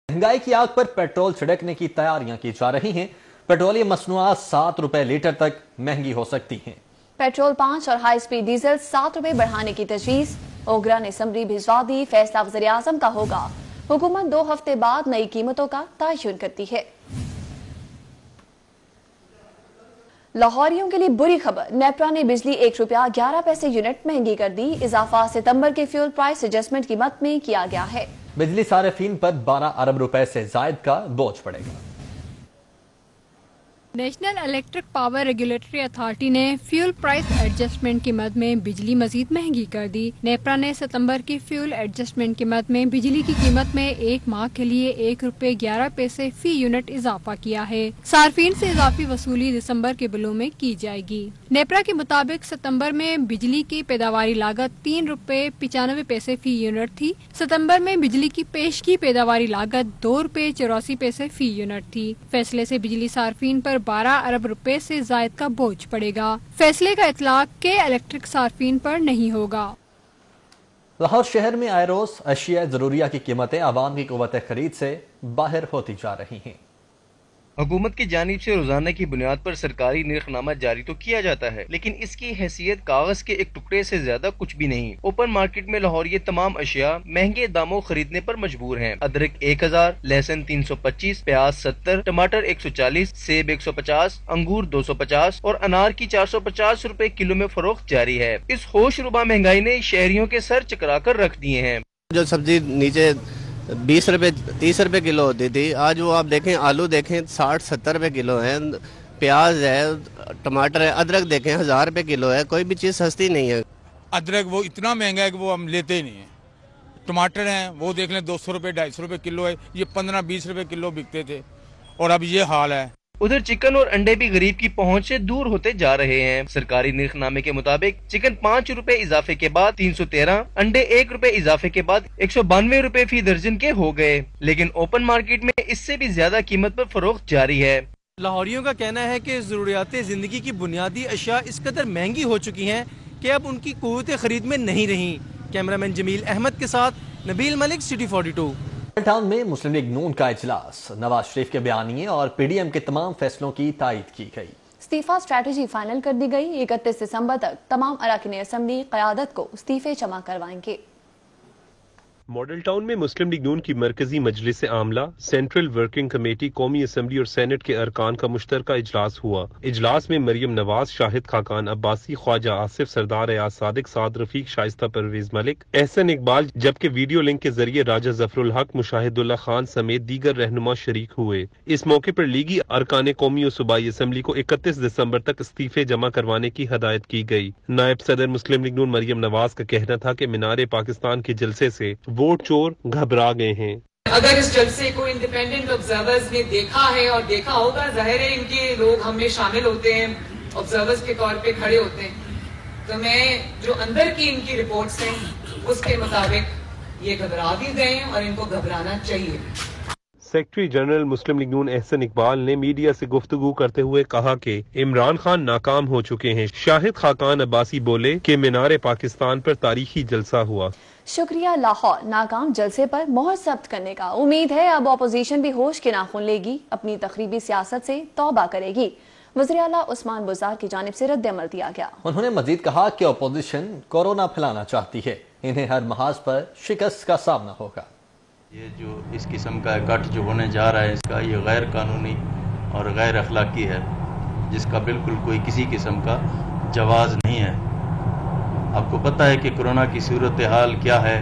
महंगाई की आग पर पेट्रोल छिड़कने की तैयारियां की जा रही हैं। पेट्रोलियम मसनूआत 7 रुपए लीटर तक महंगी हो सकती हैं। पेट्रोल 5 और हाई स्पीड डीजल 7 रुपए बढ़ाने की तजवीज। ओगरा ने समरी भिजवा दी, फैसला वज़ीर आज़म का होगा। हुकूमत 2 हफ्ते बाद नई कीमतों का तयन करती है। लाहौरियों के लिए बुरी खबर, नेपरा ने बिजली 1 रुपया 11 पैसे यूनिट महंगी कर दी। इजाफा सितंबर के फ्यूल प्राइस एडजस्टमेंट कीमत में किया गया है। बिजली सारिफीन पर 12 अरब रुपए से जायद का बोझ पड़ेगा। National electric power regulatory authority ने फ्यूल प्राइस एडजस्टमेंट की मद में बिजली मजीद महंगी कर दी। नेपरा ने सितंबर की फ्यूल एडजस्टमेंट की मद में बिजली की कीमत में 1 माह के लिए 1 रुपए 11 पैसे फी यूनिट इजाफा किया है। सार्फिन से इजाफी वसूली दिसंबर के बिलों में की जाएगी। नेपरा के मुताबिक सितंबर में बिजली की पैदावारी लागत 3 रुपए 95 पैसे फी यूनिट थी। सितंबर में बिजली की पेश की पैदावारी लागत 2 रुपए 84 पैसे फी यूनिट थी। फैसले से बिजली सार्फिन पर 12 अरब रुपए से जायद का बोझ पड़ेगा। फैसले का इतलाक के इलेक्ट्रिक सार्फिन पर नहीं होगा। लाहौर शहर में आए रोज अशिया जरूरिया की कीमतें आवाम की कुव्वत खरीद से बाहर होती जा रही हैं। हुकूमत की जानिब से रोजाना की बुनियाद पर सरकारी निर्खनामा जारी तो किया जाता है, लेकिन इसकी हैसियत कागज के एक टुकड़े से ज्यादा कुछ भी नहीं। ओपन मार्केट में लाहौर ये तमाम अशिया महंगे दामों खरीदने पर मजबूर हैं। अदरक 1000, लहसुन 325, प्याज 70, टमाटर 140, सेब 150, अंगूर 250 और अनार की 450 रुपए किलो में फरोख्त जारी है। इस होशरुबा महंगाई ने शहरियों के सर चकरा कर रख दिए हैं। जो सब्जी नीचे 20 रुपए 30 रुपए किलो होती थी, आज वो आप देखें, आलू देखें 60-70 रुपए किलो है, प्याज है, टमाटर है, अदरक देखें 1000 रुपए किलो है। कोई भी चीज़ सस्ती नहीं है। अदरक वो इतना महंगा है कि वो हम लेते ही नहीं है। टमाटर हैं वो देख लें 200 रुपए 250 रुपए किलो है, ये 15-20 रुपए किलो बिकते थे और अब ये हाल है। उधर चिकन और अंडे भी गरीब की पहुंच से दूर होते जा रहे हैं। सरकारी निर्खनामे के मुताबिक चिकन 5 रुपए इजाफे के बाद 313, अंडे 1 रुपए इजाफे के बाद 192 रुपए फी दर्जन के हो गए, लेकिन ओपन मार्केट में इससे भी ज्यादा कीमत पर फरोख्त जारी है। लाहौरियों का कहना है कि ज़रूरियात जिंदगी की बुनियादी अशिया इस कदर महंगी हो चुकी हैं कि अब उनकी कुव्वत खरीद में नहीं रही। कैमरामैन जमील अहमद के साथ नबील मलिक, सिटी 42। टाउन में मुस्लिम लीग नून का इजलास, नवाज शरीफ के बयानिए और पीडीएम के तमाम फैसलों की तायद की गई। इस्तीफा स्ट्रेटजी फाइनल कर दी गई। 31 दिसंबर तक तमाम अरकान असम्बली क़यादत को इस्तीफे जमा करवाएंगे। मॉडल टाउन में मुस्लिम लीग नून की मरकजी मजलिस आमला, सेंट्रल वर्किंग कमेटी, कौमी असम्बली और सेनेट के अरकान का मुश्तरका इजलास हुआ। इजलास में मरियम नवाज, शाहिद खाकान अब्बासी, ख्वाजा आसिफ, सरदार एयाज सादिक, साद रफीक, शाइस्ता परवेज मलिक, एहसन इकबाल, जबकि वीडियो लिंक के जरिए राजा जफरुल हक, मुशाहिदुल्ला खान समेत दीगर रहनुमा शरीक हुए। इस मौके पर लीगी अरकान कौमी और सूबाई असम्बली को 31 दिसंबर तक इस्तीफे जमा करवाने की हदायत की गई। नायब सदर मुस्लिम लीग नून मरियम नवाज का कहना था कि मीनार पाकिस्तान के जलसे से वोट चोर घबरा गए हैं। अगर इस जलसे को इंडिपेंडेंट ऑब्जर्वर्स ने देखा है और देखा होगा, जाहिर है इनके लोग हमें शामिल होते हैं, ऑब्जर्वर्स के तौर पे खड़े होते हैं, तो मैं जो अंदर की इनकी रिपोर्ट्स हैं उसके मुताबिक ये घबरा भी गए और इनको घबराना चाहिए। सेक्रेटरी जनरल मुस्लिम लीग नून एहसन इकबाल ने मीडिया से गुफ्तगू करते हुए कहा कि इमरान खान नाकाम हो चुके हैं। शाहिद खाकान अब्बासी बोले कि मीनार पाकिस्तान पर तारीखी जलसा हुआ। शुक्रिया लाहौर, नाकाम जलसे पर मोहर जब्त करने का। उम्मीद है अब अपोजिशन भी होश के नाखून लेगी, अपनी तखरीबी सियासत से तौबा करेगी। वज़ीर आला उस्मान बुज़दार की जानिब से रद्द अमल दिया गया। उन्होंने मजीद कहा कि अपोजिशन कोरोना फैलाना चाहती है, इन्हें हर महाज पर शिकस्त का सामना होगा। ये जो इस किस्म का गठ जो होने जा रहा है, इसका ये गैर कानूनी और गैर अखलाकी है, जिसका बिल्कुल कोई किसी किस्म का जवाज़ नहीं है। आपको पता है कि कोरोना की सूरत हाल क्या है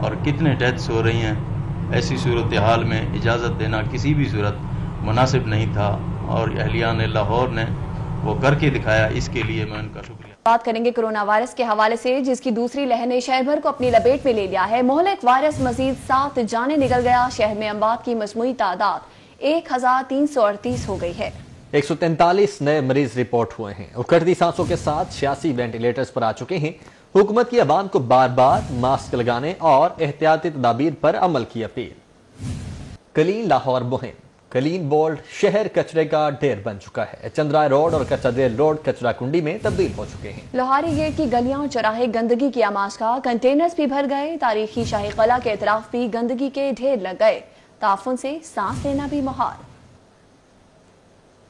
और कितने डेथ्स हो रही हैं। ऐसी सूरत हाल में इजाज़त देना किसी भी सूरत मुनासिब नहीं था और अहलियान लाहौर ने वो करके दिखाया। इसके लिए मैं उनका शुक्रिया। बात करेंगे कोरोना वायरस के हवाले से, जिसकी दूसरी लहर ने शहर भर को अपनी लपेट में ले लिया है। मोहलिक वायरस मजीद 7 जाने निकल गया। शहर में अमवात की मजमूई तादाद 1338 हो गई है। 143 नए मरीज रिपोर्ट हुए हैं। उखड़ती सांसों के साथ 86 वेंटिलेटर्स पर आ चुके हैं। हुकूमत की अवाम को बार बार मास्क लगाने और एहतियाती तदाबीर पर अमल की अपील। क्लीन लाहौर मुहिम, क्लीन बोल्ड शहर कचरे का ढेर बन चुका है। चंद्राय रोड और कचरादेल रोड कचरा कुंडी में तब्दील हो चुके हैं। लोहारी गेट की गलियां और चौराहे गंदगी की आमाज का, कंटेनर्स भी भर गए। तारीखी शाही कला के इतराफ भी गंदगी के ढेर लग गए। ताफुन से सांस लेना भी मुहाल।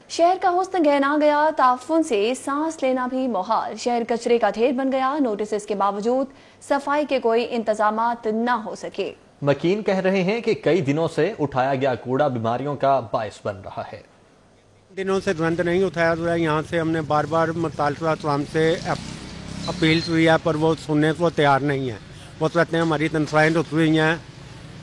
शहर का हुस्न गहना गया, ताफुन से सांस लेना भी मुहाल। शहर कचरे का ढेर बन गया, नोटिस के बावजूद सफाई के कोई इंतजामात न हो सके। मकीन कह रहे हैं कि कई दिनों से उठाया गया कूड़ा बीमारियों का बायस बन रहा है। दिनों से तुरंत नहीं उठाया गया, यहाँ से हमने बार बार मुताल्लिका अक़वाम से अपील हुई है, पर वो सुनने को तैयार नहीं है। वो कहते हैं हमारी तनख्वाहें रुक हुई हैं,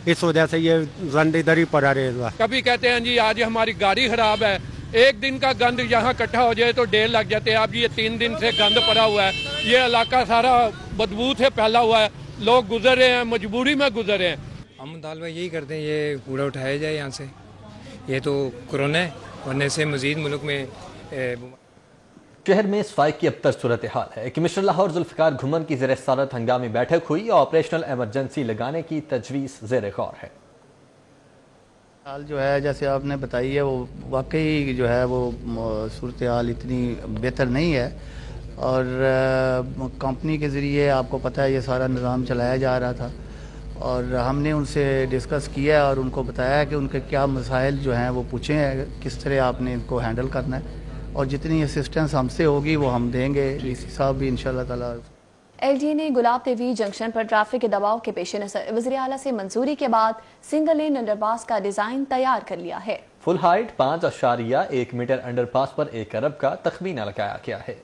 इस वजह से ये गंद इधर ही पड़ा रहेगा। कभी कहते हैं जी आज हमारी गाड़ी खराब है, एक दिन का गंद यहाँ इकट्ठा हो जाए तो ढेर लग जाते हैं। अब ये 3 दिन से गंद पड़ा हुआ है, ये इलाका सारा बदबू से फैला हुआ है, लोग गुजर रहे हैं, मजबूरी में गुजर रहे हैं। हम मुतालबा यही करते हैं ये कूड़ा उठाया जाए यहाँ से, ये तो कोरोना है, वरना से मजीद मुल्क में शहर में सफाई की अबतर सूरत हाल है। कमिश्नर लाहौर जुल्फिकार घुमन की ज़ेर सदारत हंगामी बैठक हुई, ऑपरेशनल एमरजेंसी लगाने की तजवीज़ ज़ेर गौर है। हाल जो है जैसे आपने बताई है वो वाकई जो है वो सूरत हाल इतनी बेहतर नहीं है, और कंपनी के ज़रिए आपको पता है ये सारा निज़ाम चलाया जा रहा था, और हमने उनसे डिस्कस किया और उनको बताया कि उनके क्या मसाइल जो हैं वो पूछे हैं, किस तरह आपने इनको हैंडल करना है, और जितनी असिस्टेंस हमसे होगी वो हम देंगे। डीसी साहब भी इंशाल्लाह ताला। LDA ने गुलाब देवी जंक्शन पर ट्रैफिक के दबाव के पेश नज़र वज़ीर आला से मंजूरी के बाद सिंगल लेन अंडरपास का डिजाइन तैयार कर लिया है। फुल हाइट 5.1 मीटर अंडरपास पर 1 अरब का तखमीना लगाया गया है।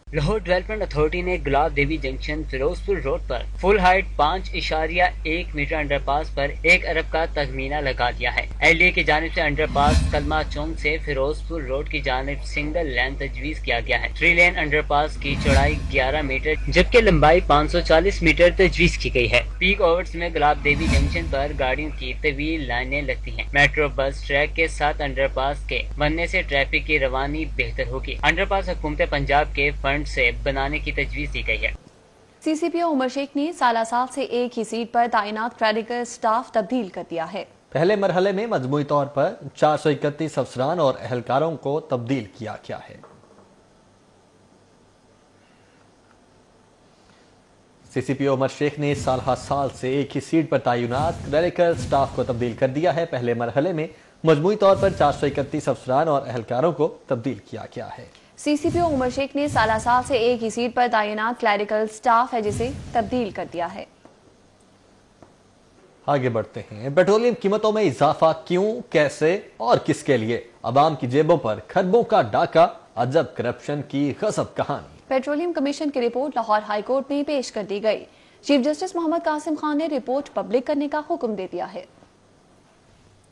लाहौर डेवलपमेंट अथॉरिटी ने गुलाब देवी जंक्शन फिरोजपुर रोड पर फुल हाइट 5.1 मीटर अंडरपास पर 1 अरब का तखमीना लगा दिया है। LDA की जानिब से अंडरपास कलमा चौक से फिरोजपुर रोड की जानिब सिंगल लेन तजवीज किया गया है। 3 लेन अंडरपास की चौड़ाई 11 मीटर जबकि लंबाई 540 मीटर तजवीज की गई है। पीक आवर्स में गुलाब देवी जंक्शन पर गाड़ियों की तवील लाइनें लगती हैं। मेट्रो बस ट्रैक के साथ अंडरपास के बनने से ट्रैफिक की रवानी बेहतर होगी। अंडरपास हुकूमत पंजाब के फंड से बनाने की तजवीज दी गई है। CCPO उमर शेख ने सालासाल से एक ही सीट पर तैनात क्लरिकल स्टाफ तब्दील कर दिया है। पहले मरहले में मजमूई तौर पर 431 अफसरान और एहलकारों को तब्दील किया गया है। CCPO उमर शेख ने साल से एक ही सीट पर तैनात क्लरिकल स्टाफ को तब्दील कर दिया है। पहले मरहले में मजमूई तौर पर 431 अफसरान और एहलकारों को तब्दील किया गया है। CCPO उमर शेख ने सालासाल से एक ही सीट पर तैनात क्लरिकल स्टाफ है जिसे तब्दील कर दिया है। आगे बढ़ते हैं। पेट्रोलियम कीमतों में इजाफा क्यों, कैसे और किसके लिए? अवाम की जेबों पर खरबों का डाका, अजब करप्शन की गजब कहानी। पेट्रोलियम कमीशन की रिपोर्ट लाहौर हाई कोर्ट में पेश कर दी गई। चीफ जस्टिस मोहम्मद कासिम खान ने रिपोर्ट पब्लिक करने का हुक्म दे दिया है।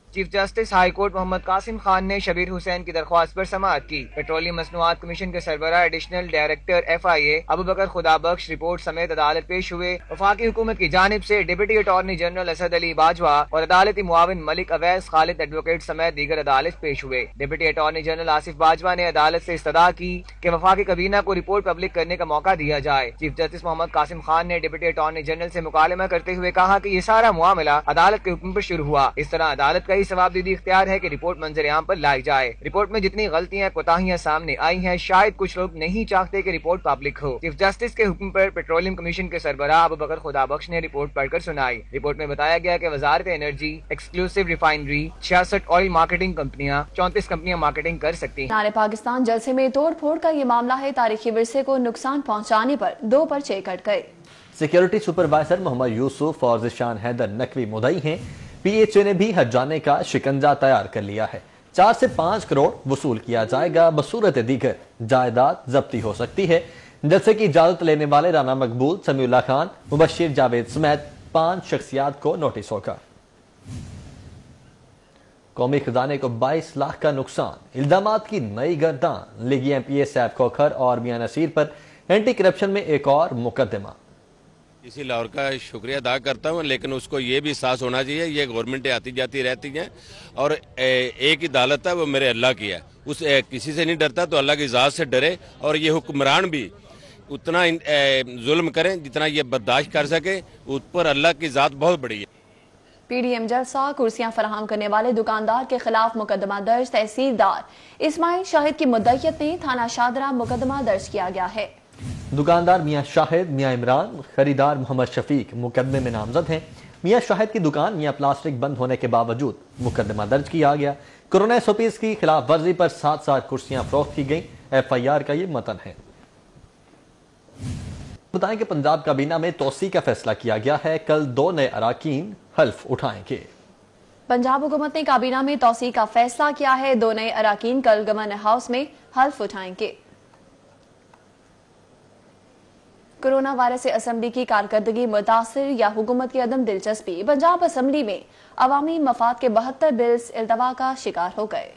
Chief justice high court Mohammad Qasim Khan ने शबीर हुसैन की दरख्वास्त पर समाअत की। पेट्रोलियम मसनूआत कमीशन के सरबराह एडिशनल डायरेक्टर FIA अबू बकर खुदाबख्श रिपोर्ट समेत अदालत पेश हुए। वफाकी हुकूमत की जानिब से deputy attorney general Asad Ali Bajwa और अदालती मुआविन मलिक अवैस खालिद एडवोकेट समेत दीगर अदालत पेश हुए। Deputy attorney general Asif Bajwa ने अदालत से इस्तदा की कि वफाकी कबीना को रिपोर्ट पब्लिक करने का मौका दिया जाए। चीफ जस्टिस मोहम्मद कासिम खान ने डिप्टी अटॉर्नी जनरल से मुकालमा करते हुए कहा कि ये सारा मामला अदालत के हुक्म पर शुरू हुआ। इस तरह अदालत का ही सवाबदीदी इख्तियार है कि रिपोर्ट मंजर-ए-आम पर लाई जाए। रिपोर्ट में जितनी गलतियां कोताहियां सामने आई हैं, शायद कुछ लोग नहीं चाहते कि रिपोर्ट पब्लिक हो। चीफ जस्टिस के हुक्म पर पेट्रोलियम कमीशन के सरबराह अबू बकर खुदाबख्श ने रिपोर्ट पढ़कर सुनाई। रिपोर्ट में बताया गया कि वजारत energy exclusive refinery 66 oil marketing कंपनियां 34 कंपनियां मार्केटिंग कर सकती हैं। नारे पाकिस्तान जलसे में तोड़ फोड़ का ये मामला है। तारीखी विरसे को नुकसान पहुँचाने पर 2 पर्चे कट गए। सिक्योरिटी सुपरवाइजर मोहम्मद यूसुफ और जिशान हैदर नकवी मुदई हैं। PHA ने भी हज जाने का शिकंजा तैयार कर लिया है। 4 से 5 करोड़ वसूल किया जाएगा। बसूरत दीगर जायदाद जब्ती हो सकती है। जलसे की इजाजत लेने वाले राना मकबूल, समीउल्लाह खान, मुबशिर जावेद समेत 5 शख्सियात को नोटिस होगा। कौमी खजाने को 22 लाख का नुकसान। इल्जामात की नई गर्दान। लीगी MPA सैफ खोखर और मियां नसीर पर एंटी करप्शन में एक और मुकदमा। इसी लाहौर का शुक्रिया अदा करता हूँ, लेकिन उसको ये भी एहसास होना चाहिए ये गवर्नमेंटें आती जाती रहती हैं और एक ही अदालत है वो मेरे अल्लाह की है। उस किसी से नहीं डरता तो अल्लाह की ज़ात से डरे। और ये हुक्मरान भी उतना जुल्म करें जितना ये बर्दाश्त कर सके। उस पर अल्लाह की ज़ात बहुत बड़ी है। PDM जलसा कुर्सियां फराहम करने वाले दुकानदार के खिलाफ मुकदमा दर्ज। तहसीलदार इस्माइल शाहिद की मुद्दईयत में थाना शादरा मुकदमा दर्ज किया गया है। दुकानदार मियां शाहिद, मियां इमरान, खरीदार मोहम्मद शफीक मुकदमे में नामजद हैं। میاں شاہد کی دکان میاں پلاسٹک بند ہونے کے باوجود مقدمہ درج کیا گیا۔ کورونا SOPs کی خلاف ورزی پر 7 کرسیاں فروخت کی گئیں۔ FIR کا یہ متن ہے۔ بتائیں کہ پنجاب کابینہ میں توسیع کا فیصلہ کیا گیا ہے۔ کل 2 نئے اراکین حلف اٹھائیں گے۔ پنجاب حکومت نے کابینہ میں توسیع کا فیصلہ کیا ہے۔ 2 نئے اراکین کل گورنر ہاؤس میں حلف اٹھائیں گے۔ کورونا وائرس سے اسمبلی کی کارکردگی متاثر یا حکومت کی عدم دلچسپی؟ پنجاب اسمبلی میں عوامی مفاد کے 72 بلز التوا کا شکار ہو گئے۔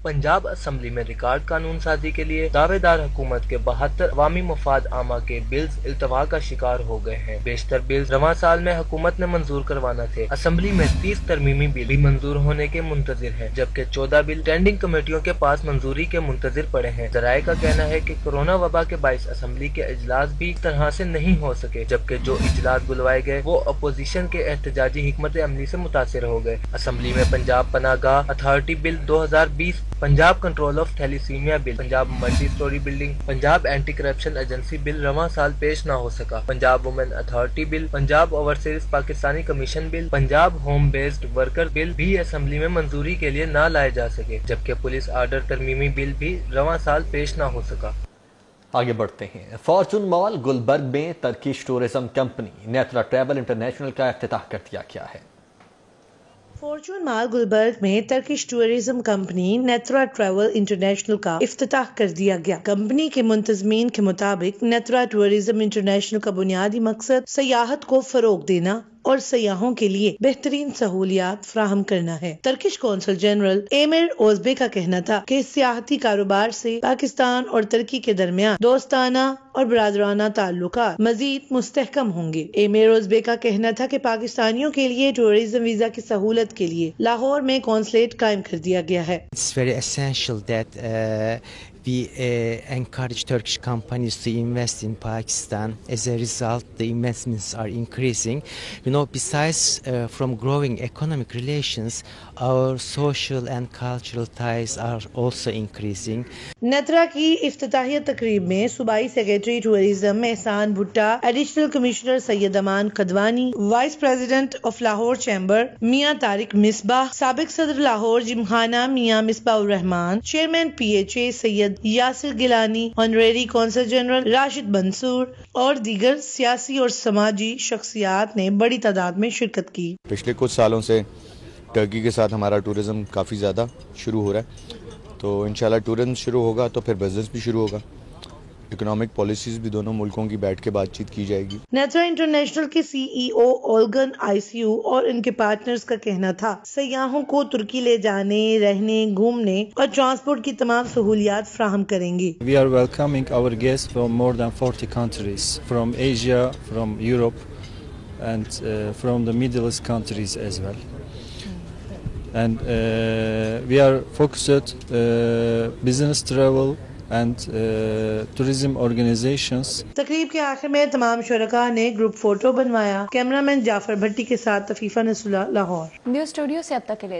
پنجاب اسمبلی میں ریکارڈ قانون سازی کے لیے دعوے دار حکومت کے 72 عوامی مفاد عامہ کے بلز التوا کا شکار ہو گئے ہیں۔ بیشتر بلز رواں سال میں حکومت نے منظور کروانا تھے۔ اسمبلی میں 30 ترمیمی بل بھی منظور ہونے کے منتظر ہیں، جبکہ 14 بل اسٹینڈنگ کمیٹیوں کے پاس منظوری کے منتظر پڑے ہیں۔ ذرائع کا کہنا ہے کہ کورونا وبا کے باعث اسمبلی کے اجلاس بھی اس طرح سے نہیں ہو سکے، جبکہ جو اجلاس بلوائے گئے وہ اپوزیشن کے احتجاجی حکمت عملی سے متاثر ہو گئے۔ اسمبلی میں پنجاب پناہ گاہ authority bill 2020، Punjab control of thalassemia bill, Punjab multi storey building, Punjab anti corruption agency bill رواں سال پیش نہ ہو سکا۔ Punjab women authority bill, Punjab overseas Pakistani commission bill, Punjab home based worker bill بھی اسمبلی میں منظوری کے لیے نہ لائے جا سکے، جبکہ پولیس آرڈر ترمیمی بل بھی رواں سال پیش نہ ہو سکا۔ آگے بڑھتے ہیں۔ فارچون مال گلبرگ میں ترکش ٹورزم کمپنی نیترا ٹریول انٹرنیشنل کا افتتاح کر دیا گیا ہے۔ فارچون مال گلبرگ میں ترکش ٹورزم کمپنی نیترا ٹریول انٹرنیشنل کا افتتاح کر دیا گیا۔ کمپنی کے منتظمین کے مطابق نیترا ٹورزم انٹرنیشنل کا بنیادی مقصد سیاحت کو فروغ دینا اور سیاحوں کے لیے بہترین سہولیات فراہم کرنا ہے۔ ترکش قونصل جنرل ایمیر اوزبے کا کہنا تھا کہ اس سیاحتی کاروبار سے پاکستان اور ترکی کے درمیان دوستانہ اور برادرانہ تعلقات مزید مستحکم ہوں گے۔ ایمیر اوزبے کا کہنا تھا کہ پاکستانیوں کے لیے ٹورزم ویزا کی سہولت کے لیے لاہور میں قونصلیٹ قائم کر دیا گیا ہے۔ It's very essential that we encourage Turkish companies to invest in Pakistan. As a result, the investments are increasing. Besides from growing economic relations, our social and cultural ties are also increasing. نیترا کی افتتاحیہ تقریب میں صوبائی secretary tourism Ehsan Bhatta, additional commissioner Syed Aman Qidwani, vice president of Lahore chamber Mian Tariq Misbah, سابق صدر Lahore Gymkhana Mian Misbah ur Rehman, chairman PHA Syed Yasir Gilani, honorary consul general Rashid Mansoor اور دیگر سیاسی اور سماجی شخصیات نے بڑی تعداد میں شرکت کی۔ پچھلے کچھ سالوں سے ٹرکی کے ساتھ ہمارا ٹورزم کافی زیادہ شروع ہو رہا ہے، تو انشاءاللہ ٹورزم شروع ہوگا تو پھر بزنس بھی شروع ہوگا، اکنامک پالیسیز بھی دونوں ملکوں کی بیٹھ کے بات چیت کی جائے گی۔ نیترا انٹرنیشنل کے CEO اولگن ICU اور ان کے پارٹنرز کا کہنا تھا سیاحوں کو ترکی لے جانے، رہنے، گھومنے اور ٹرانسپورٹ کی تمام سہولیات فراہم کریں گے۔ We are welcoming our guests from more than 40 countries, from Asia, from Europe and from the Middle East countries as well. And we are focused business travel and tourism organizations. تقریب کے آخر میں تمام شرکاء نے گروپ فوٹو بنوایا۔ Camera مین جعفر بھٹی کے ساتھ تفیفہ نصر اللہ، لاہور۔ نیوز اسٹوڈیو سے اب تک کے لیے